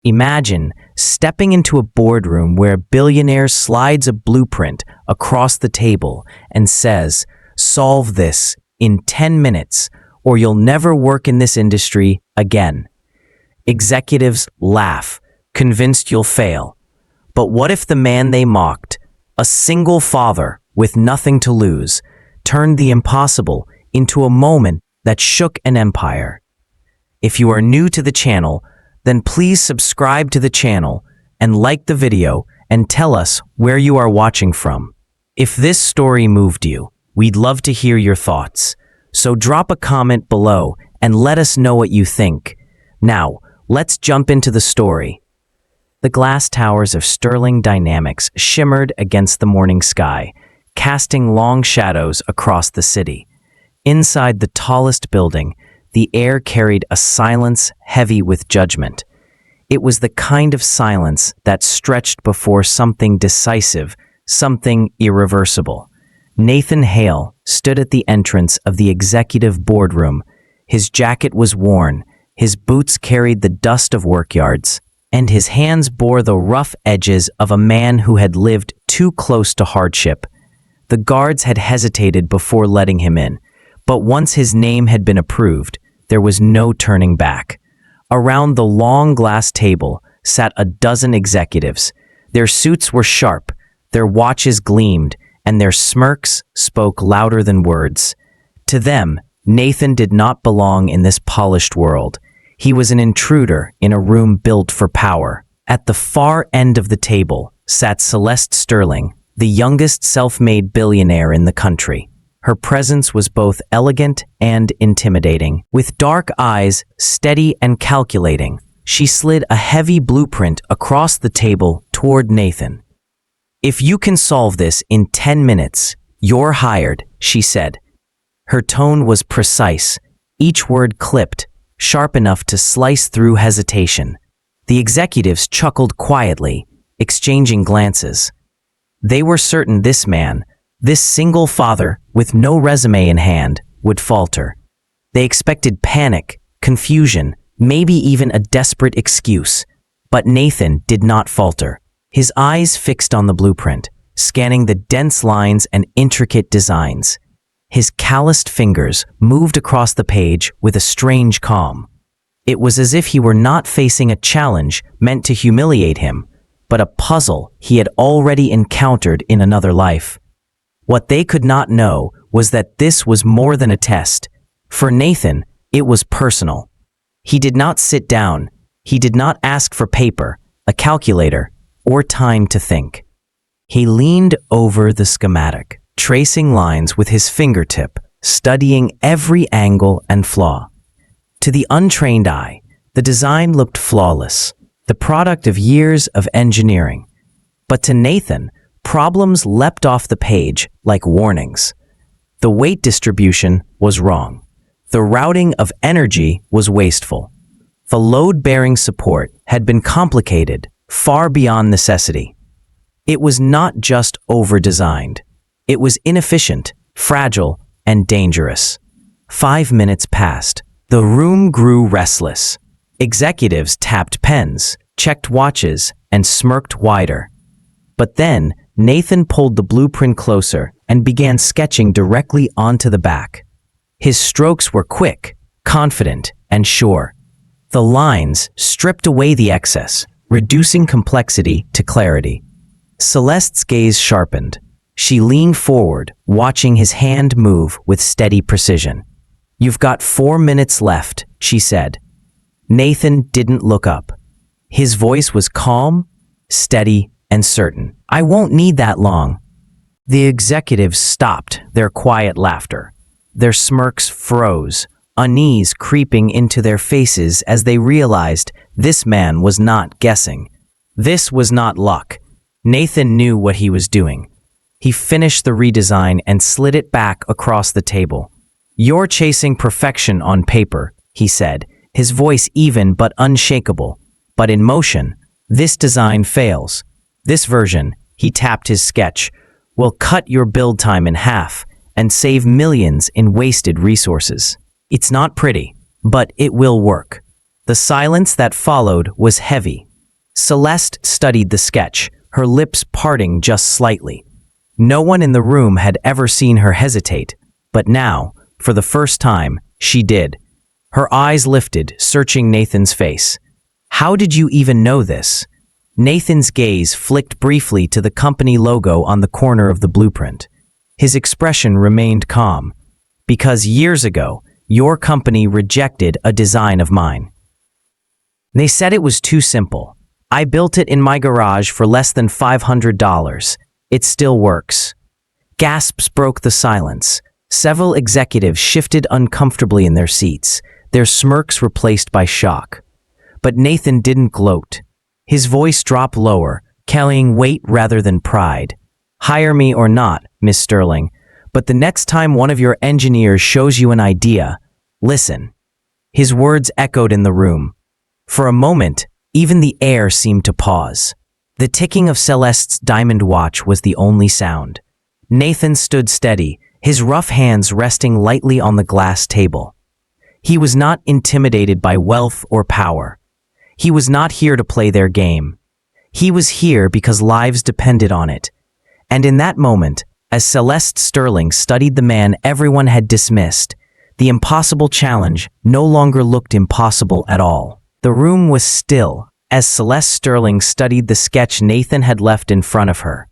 Imagine stepping into a boardroom where a billionaire slides a blueprint across the table and says, "Solve this in 10 minutes or you'll never work in this industry again." Executives laugh, convinced you'll fail. But what if the man they mocked, a single father with nothing to lose, turned the impossible into a moment that shook an empire? If you are new to the channel, then please subscribe to the channel and like the video and tell us where you are watching from. If this story moved you, we'd love to hear your thoughts. So drop a comment below and let us know what you think. Now, let's jump into the story. The glass towers of Sterling Dynamics shimmered against the morning sky, casting long shadows across the city. Inside the tallest building, the air carried a silence heavy with judgment. It was the kind of silence that stretched before something decisive, something irreversible. Nathan Hale stood at the entrance of the executive boardroom. His jacket was worn, his boots carried the dust of workyards, and his hands bore the rough edges of a man who had lived too close to hardship. The guards had hesitated before letting him in, but once his name had been approved, there was no turning back. Around the long glass table sat a dozen executives. Their suits were sharp, their watches gleamed, and their smirks spoke louder than words. To them, Nathan did not belong in this polished world. He was an intruder in a room built for power. At the far end of the table sat Celeste Sterling, the youngest self-made billionaire in the country. Her presence was both elegant and intimidating. With dark eyes, steady and calculating, she slid a heavy blueprint across the table toward Nathan. "If you can solve this in 10 minutes, you're hired," she said. Her tone was precise, each word clipped, sharp enough to slice through hesitation. The executives chuckled quietly, exchanging glances. They were certain this man, this single father with no resume in hand, would falter. They expected panic, confusion, maybe even a desperate excuse. But Nathan did not falter. His eyes fixed on the blueprint, scanning the dense lines and intricate designs. His calloused fingers moved across the page with a strange calm. It was as if he were not facing a challenge meant to humiliate him, but a puzzle he had already encountered in another life. What they could not know was that this was more than a test. For Nathan, it was personal. He did not sit down. He did not ask for paper, a calculator, or time to think. He leaned over the schematic, tracing lines with his fingertip, studying every angle and flaw. To the untrained eye, the design looked flawless, the product of years of engineering. But to Nathan, problems leapt off the page like warnings. The weight distribution was wrong. The routing of energy was wasteful. The load-bearing support had been complicated, far beyond necessity. It was not just over-designed. It was inefficient, fragile, and dangerous. 5 minutes passed. The room grew restless. Executives tapped pens, checked watches, and smirked wider. But then, Nathan pulled the blueprint closer and began sketching directly onto the back. His strokes were quick, confident, and sure. The lines stripped away the excess, reducing complexity to clarity. Celeste's gaze sharpened. She leaned forward, watching his hand move with steady precision. "You've got 4 minutes left," she said. Nathan didn't look up. His voice was calm, steady, and certain. "I won't need that long." The executives stopped their quiet laughter. Their smirks froze, unease creeping into their faces as they realized this man was not guessing. This was not luck. Nathan knew what he was doing. He finished the redesign and slid it back across the table. "You're chasing perfection on paper," he said, his voice even but unshakable. "But in motion, this design fails. This version," he tapped his sketch, "will cut your build time in half and save millions in wasted resources. It's not pretty, but it will work." The silence that followed was heavy, Celeste studied the sketch, her lips parting just slightly. No one in the room had ever seen her hesitate, but now, for the first time, she did. Her eyes lifted, searching Nathan's face. "How did you even know this?" Nathan's gaze flicked briefly to the company logo on the corner of the blueprint. His expression remained calm. "Because years ago, your company rejected a design of mine. They said it was too simple. I built it in my garage for less than $500. It still works." Gasps broke the silence. Several executives shifted uncomfortably in their seats, their smirks replaced by shock. But Nathan didn't gloat. His voice dropped lower, carrying weight rather than pride. "Hire me or not, Miss Sterling, but the next time one of your engineers shows you an idea, listen." His words echoed in the room. For a moment, even the air seemed to pause. The ticking of Celeste's diamond watch was the only sound. Nathan stood steady, his rough hands resting lightly on the glass table. He was not intimidated by wealth or power. He was not here to play their game. He was here because lives depended on it. And in that moment, as Celeste Sterling studied the man everyone had dismissed, the impossible challenge no longer looked impossible at all. The room was still as Celeste Sterling studied the sketch Nathan had left in front of her.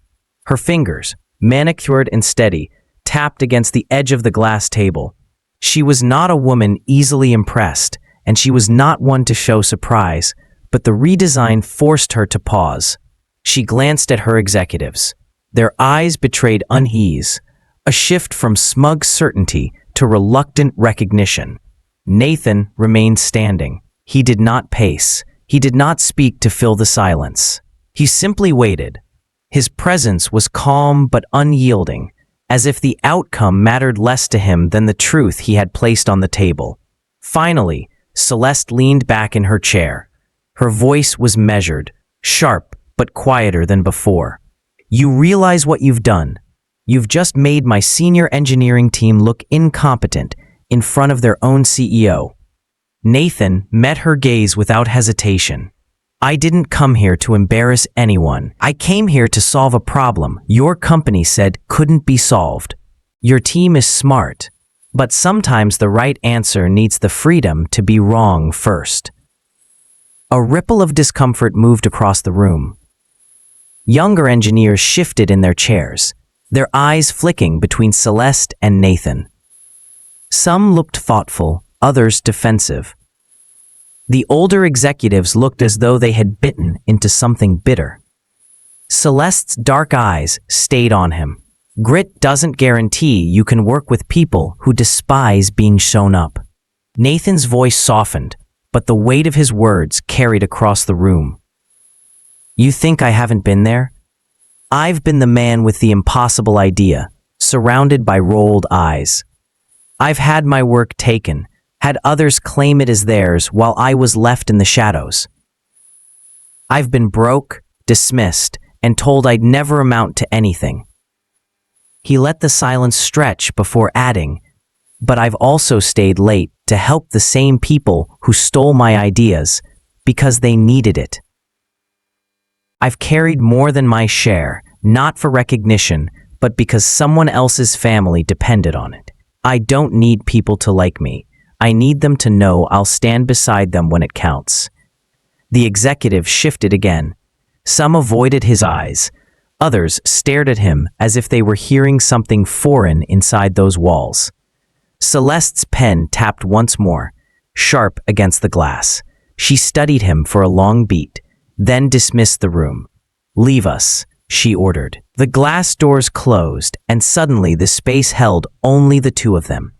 Her fingers, manicured and steady, tapped against the edge of the glass table. She was not a woman easily impressed, and she was not one to show surprise, but the redesign forced her to pause. She glanced at her executives. Their eyes betrayed unease, a shift from smug certainty to reluctant recognition. Nathan remained standing. He did not pace. He did not speak to fill the silence. He simply waited. His presence was calm but unyielding, as if the outcome mattered less to him than the truth he had placed on the table. Finally, Celeste leaned back in her chair. Her voice was measured, sharp but quieter than before. "You realize what you've done. You've just made my senior engineering team look incompetent in front of their own CEO." Nathan met her gaze without hesitation. "I didn't come here to embarrass anyone. I came here to solve a problem your company said couldn't be solved. Your team is smart, but sometimes the right answer needs the freedom to be wrong first." A ripple of discomfort moved across the room. Younger engineers shifted in their chairs, their eyes flicking between Celeste and Nathan. Some looked thoughtful, others defensive. The older executives looked as though they had bitten into something bitter. Celeste's dark eyes stayed on him. "Grit doesn't guarantee you can work with people who despise being shown up." Nathan's voice softened, but the weight of his words carried across the room. "You think I haven't been there? I've been the man with the impossible idea, surrounded by rolled eyes. I've had my work taken, had others claim it as theirs while I was left in the shadows. I've been broke, dismissed, and told I'd never amount to anything." He let the silence stretch before adding, "But I've also stayed late to help the same people who stole my ideas because they needed it. I've carried more than my share, not for recognition, but because someone else's family depended on it. I don't need people to like me. I need them to know I'll stand beside them when it counts." The executive shifted again. Some avoided his eyes. Others stared at him as if they were hearing something foreign inside those walls. Celeste's pen tapped once more, sharp against the glass. She studied him for a long beat, then dismissed the room. "Leave us," she ordered. The glass doors closed, and suddenly the space held only the two of them.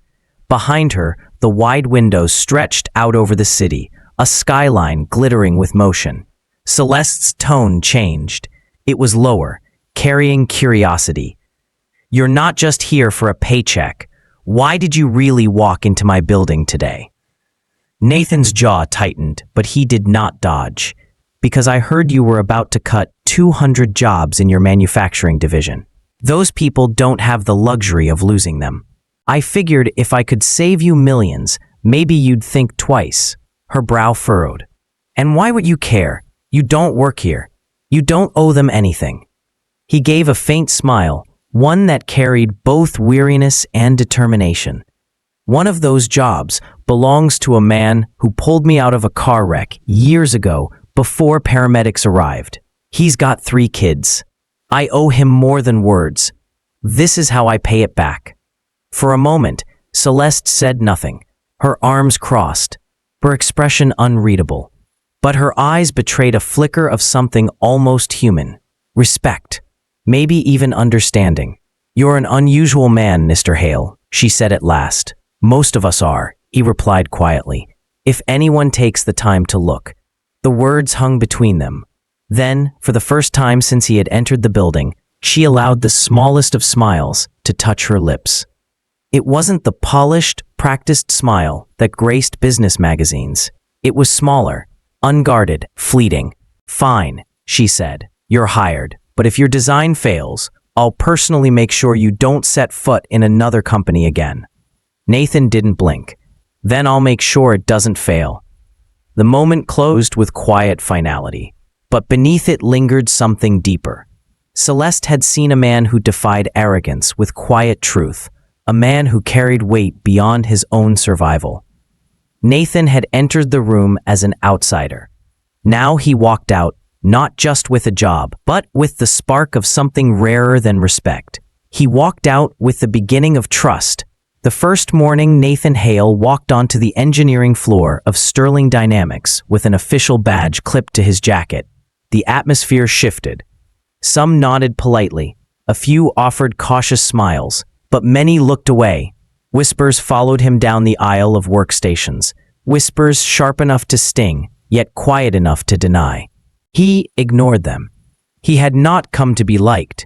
Behind her, the wide windows stretched out over the city, a skyline glittering with motion. Celeste's tone changed. It was lower, carrying curiosity. "You're not just here for a paycheck. Why did you really walk into my building today?" Nathan's jaw tightened, but he did not dodge. "Because I heard you were about to cut 200 jobs in your manufacturing division. Those people don't have the luxury of losing them. I figured if I could save you millions, maybe you'd think twice." Her brow furrowed. "And why would you care? You don't work here. You don't owe them anything." He gave a faint smile, one that carried both weariness and determination. "One of those jobs belongs to a man who pulled me out of a car wreck years ago before paramedics arrived. He's got 3 kids. I owe him more than words. This is how I pay it back." For a moment, Celeste said nothing, her arms crossed, her expression unreadable. But her eyes betrayed a flicker of something almost human. Respect. Maybe even understanding. "You're an unusual man, Mr. Hale," she said at last. "Most of us are," he replied quietly, "if anyone takes the time to look." The words hung between them. Then, for the first time since he had entered the building, she allowed the smallest of smiles to touch her lips. It wasn't the polished, practiced smile that graced business magazines. It was smaller, unguarded, fleeting. "Fine," she said. "You're hired. But if your design fails, I'll personally make sure you don't set foot in another company again." Nathan didn't blink. "Then I'll make sure it doesn't fail." The moment closed with quiet finality, but beneath it lingered something deeper. Celeste had seen a man who defied arrogance with quiet truth, a man who carried weight beyond his own survival. Nathan had entered the room as an outsider. Now he walked out, not just with a job, but with the spark of something rarer than respect. He walked out with the beginning of trust. The first morning, Nathan Hale walked onto the engineering floor of Sterling Dynamics with an official badge clipped to his jacket. The atmosphere shifted. Some nodded politely. A few offered cautious smiles, but many looked away. Whispers followed him down the aisle of workstations. Whispers sharp enough to sting, yet quiet enough to deny. He ignored them. He had not come to be liked.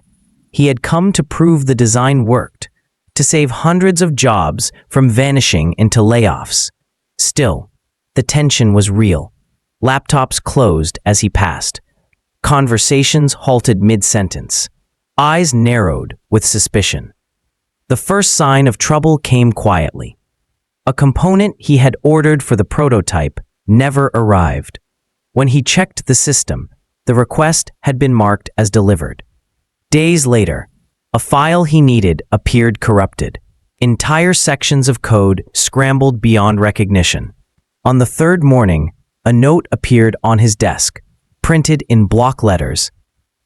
He had come to prove the design worked, to save hundreds of jobs from vanishing into layoffs. Still, the tension was real. Laptops closed as he passed. Conversations halted mid-sentence. Eyes narrowed with suspicion. The first sign of trouble came quietly. A component he had ordered for the prototype never arrived. When he checked the system, the request had been marked as delivered. Days later, a file he needed appeared corrupted. Entire sections of code scrambled beyond recognition. On the 3rd morning, a note appeared on his desk, printed in block letters.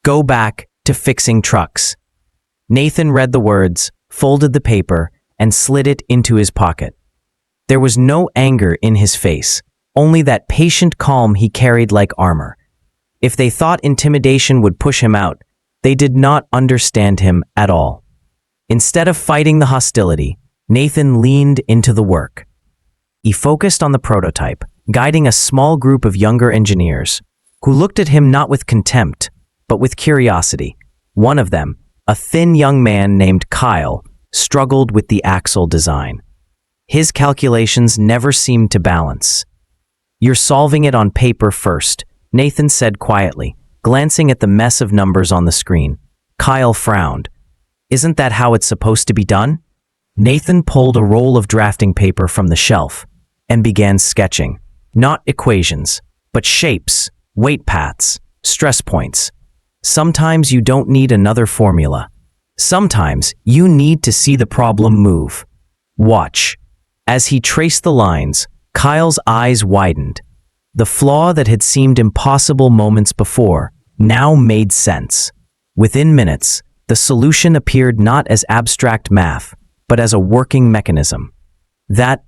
"Go back to fixing trucks." Nathan read the words, folded the paper, and slid it into his pocket. There was no anger in his face, only that patient calm he carried like armor. If they thought intimidation would push him out, they did not understand him at all. Instead of fighting the hostility, Nathan leaned into the work. He focused on the prototype, guiding a small group of younger engineers, who looked at him not with contempt, but with curiosity. One of them, a thin young man named Kyle, struggled with the axle design. His calculations never seemed to balance. "You're solving it on paper first," Nathan said quietly, glancing at the mess of numbers on the screen. Kyle frowned. "Isn't that how it's supposed to be done?" Nathan pulled a roll of drafting paper from the shelf and began sketching. Not equations, but shapes, weight paths, stress points. Sometimes you don't need another formula. Sometimes you need to see the problem move. Watch. As he traced the lines, Kyle's eyes widened. The flaw that had seemed impossible moments before now made sense. Within minutes, the solution appeared not as abstract math, but as a working mechanism. That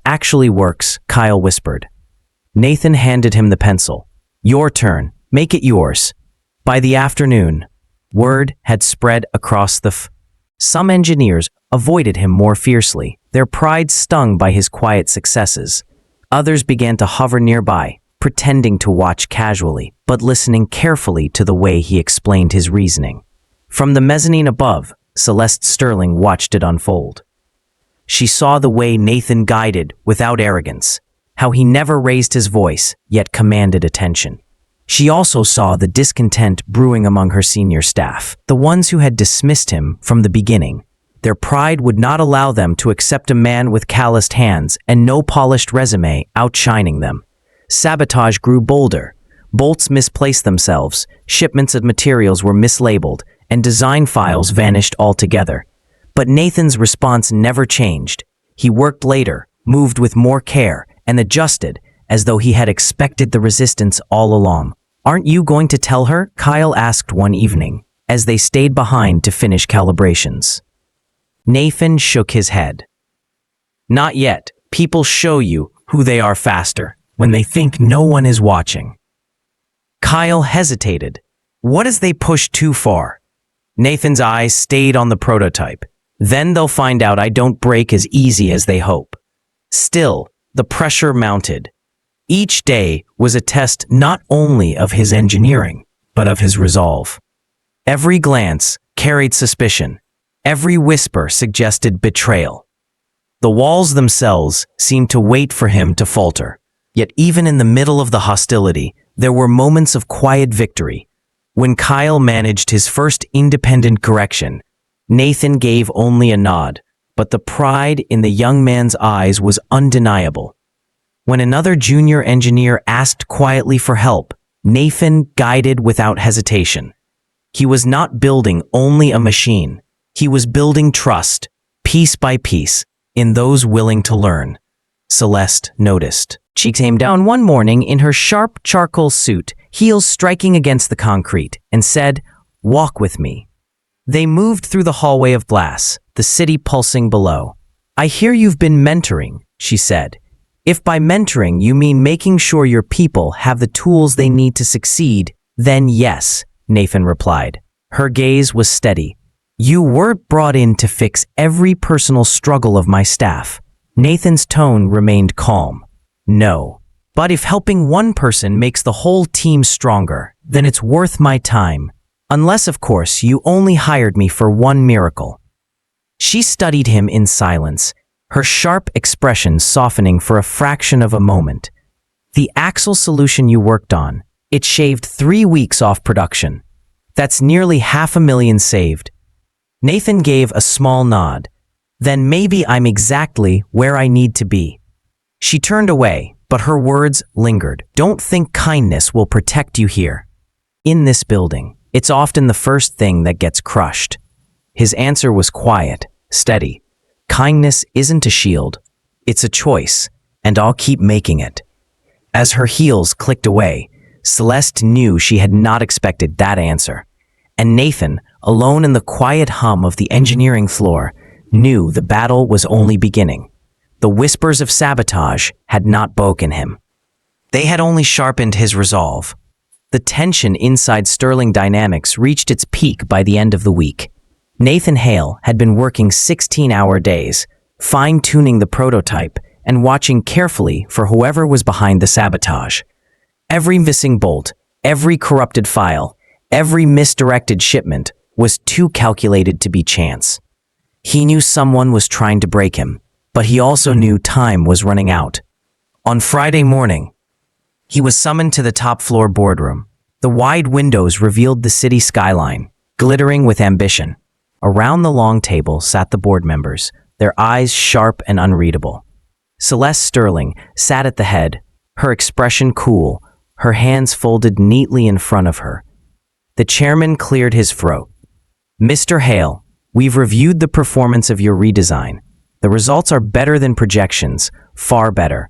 actually works," Kyle whispered. Nathan handed him the pencil. "Your turn. Make it yours." By the afternoon, word had spread across Some engineers avoided him more fiercely, their pride stung by his quiet successes. Others began to hover nearby, pretending to watch casually, but listening carefully to the way he explained his reasoning. From the mezzanine above, Celeste Sterling watched it unfold. She saw the way Nathan guided without arrogance, how he never raised his voice, yet commanded attention. She also saw the discontent brewing among her senior staff, the ones who had dismissed him from the beginning. Their pride would not allow them to accept a man with calloused hands and no polished resume outshining them. Sabotage grew bolder. Bolts misplaced themselves, shipments of materials were mislabeled, and design files vanished altogether. But Nathan's response never changed. He worked later, moved with more care, and adjusted, as though he had expected the resistance all along. "Aren't you going to tell her?" Kyle asked one evening, as they stayed behind to finish calibrations. Nathan shook his head. "Not yet. People show you who they are faster, when they think no one is watching." Kyle hesitated. What as they pushed too far? Nathan's eyes stayed on the prototype. "Then they'll find out I don't break as easy as they hope." Still, the pressure mounted. Each day was a test not only of his engineering, but of his resolve. Every glance carried suspicion. Every whisper suggested betrayal. The walls themselves seemed to wait for him to falter. Yet even in the middle of the hostility, there were moments of quiet victory. When Kyle managed his first independent correction, Nathan gave only a nod, but the pride in the young man's eyes was undeniable. When another junior engineer asked quietly for help, Nathan guided without hesitation. He was not building only a machine. He was building trust, piece by piece, in those willing to learn. Celeste noticed. She came down one morning in her sharp charcoal suit, heels striking against the concrete, and said, "Walk with me." They moved through the hallway of glass, the city pulsing below. "I hear you've been mentoring," she said. "If by mentoring you mean making sure your people have the tools they need to succeed, then yes," Nathan replied. Her gaze was steady. "You weren't brought in to fix every personal struggle of my staff." Nathan's tone remained calm. "No. But if helping one person makes the whole team stronger, then it's worth my time. Unless, of course, you only hired me for one miracle." She studied him in silence, her sharp expression softening for a fraction of a moment. "The axle solution you worked on, it shaved 3 weeks off production. That's nearly $500,000 saved." Nathan gave a small nod. "Then maybe I'm exactly where I need to be." She turned away, but her words lingered. "Don't think kindness will protect you here. In this building, it's often the first thing that gets crushed." His answer was quiet, steady. "Kindness isn't a shield. It's a choice, and I'll keep making it." As her heels clicked away, Celeste knew she had not expected that answer. And Nathan, alone in the quiet hum of the engineering floor, knew the battle was only beginning. The whispers of sabotage had not broken him. They had only sharpened his resolve. The tension inside Sterling Dynamics reached its peak by the end of the week. Nathan Hale had been working 16-hour days, fine-tuning the prototype and watching carefully for whoever was behind the sabotage. Every missing bolt, every corrupted file, every misdirected shipment was too calculated to be chance. He knew someone was trying to break him, but he also knew time was running out. On Friday morning, he was summoned to the top-floor boardroom. The wide windows revealed the city skyline, glittering with ambition. Around the long table sat the board members, their eyes sharp and unreadable. Celeste Sterling sat at the head, her expression cool, her hands folded neatly in front of her. The chairman cleared his throat. "Mr. Hale, we've reviewed the performance of your redesign. The results are better than projections, far better.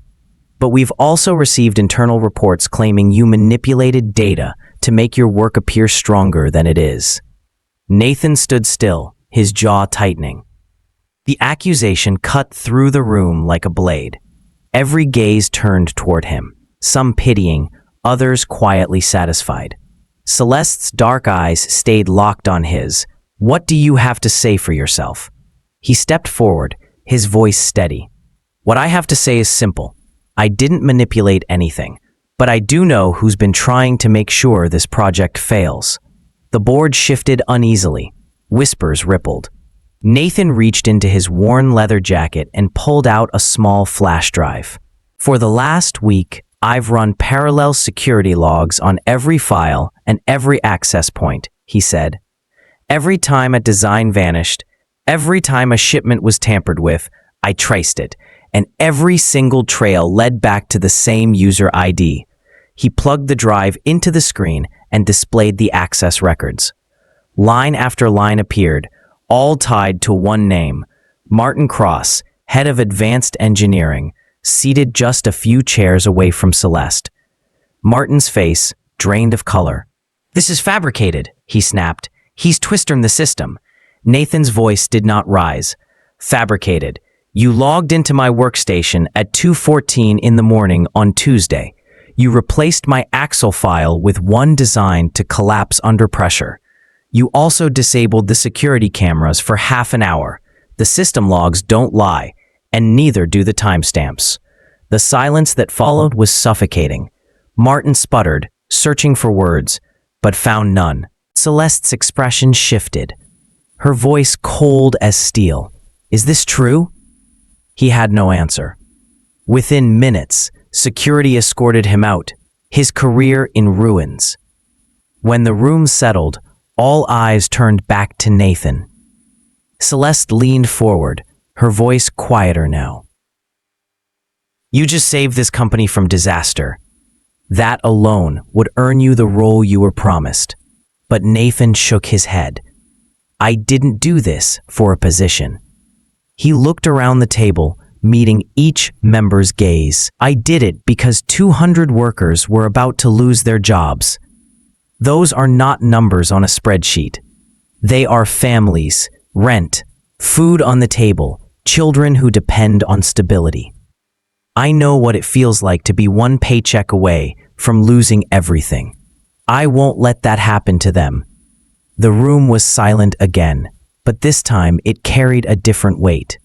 But we've also received internal reports claiming you manipulated data to make your work appear stronger than it is." Nathan stood still, his jaw tightening. The accusation cut through the room like a blade. Every gaze turned toward him, some pitying, others quietly satisfied. Celeste's dark eyes stayed locked on his. "What do you have to say for yourself?" He stepped forward, his voice steady. "What I have to say is simple. I didn't manipulate anything, but I do know who's been trying to make sure this project fails." The board shifted uneasily. Whispers rippled. Nathan reached into his worn leather jacket and pulled out a small flash drive. "For the last week, I've run parallel security logs on every file and every access point," he said. "Every time a design vanished, every time a shipment was tampered with, I traced it, and every single trail led back to the same user ID. He plugged the drive into the screen and displayed the access records. Line after line appeared, all tied to one name, Martin Cross, head of advanced engineering, seated just a few chairs away from Celeste. Martin's face drained of color. "This is fabricated," he snapped. "He's twisting the system." Nathan's voice did not rise. "Fabricated. You logged into my workstation at 2:14 in the morning on Tuesday. You replaced my Axle file with one designed to collapse under pressure. You also disabled the security cameras for half an hour. The system logs don't lie, and neither do the timestamps." The silence that followed was suffocating. Martin sputtered, searching for words, but found none. Celeste's expression shifted, her voice cold as steel. "Is this true?" He had no answer. Within minutes, security escorted him out, his career in ruins. When the room settled, all eyes turned back to Nathan. Celeste leaned forward, her voice quieter now. "You just saved this company from disaster. That alone would earn you the role you were promised." But Nathan shook his head. "I didn't do this for a position." He looked around the table, meeting each member's gaze. "I did it because 200 workers were about to lose their jobs. Those are not numbers on a spreadsheet. They are families, rent, food on the table, children who depend on stability. I know what it feels like to be one paycheck away from losing everything. I won't let that happen to them." The room was silent again, but this time it carried a different weight.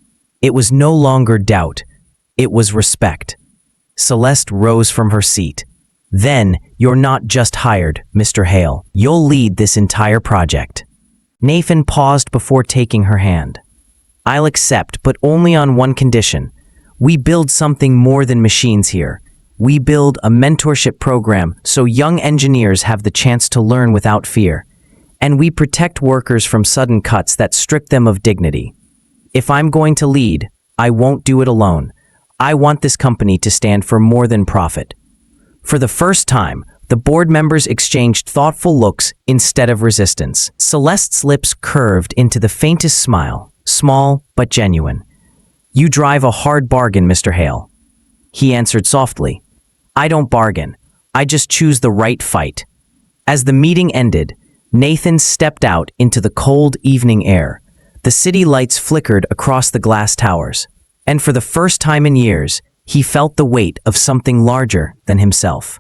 It was no longer doubt, it was respect. Celeste rose from her seat. "Then, you're not just hired, Mr. Hale. You'll lead this entire project." Nathan paused before taking her hand. "I'll accept, but only on one condition. We build something more than machines here. We build a mentorship program so young engineers have the chance to learn without fear. And we protect workers from sudden cuts that strip them of dignity. If I'm going to lead, I won't do it alone. I want this company to stand for more than profit." For the first time, the board members exchanged thoughtful looks instead of resistance. Celeste's lips curved into the faintest smile, small but genuine. "You drive a hard bargain, Mr. Hale." He answered softly, "I don't bargain. I just choose the right fight." As the meeting ended, Nathan stepped out into the cold evening air. The city lights flickered across the glass towers, and for the first time in years, he felt the weight of something larger than himself.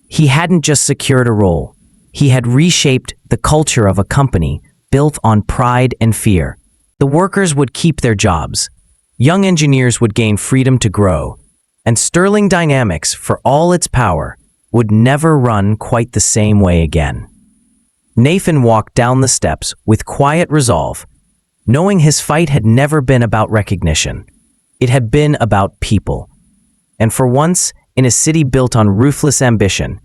He hadn't just secured a role, he had reshaped the culture of a company built on pride and fear. The workers would keep their jobs, young engineers would gain freedom to grow, and Sterling Dynamics, for all its power, would never run quite the same way again. Nathan walked down the steps with quiet resolve, knowing his fight had never been about recognition. It had been about people. And for once, in a city built on ruthless ambition,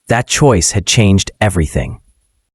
that choice had changed everything.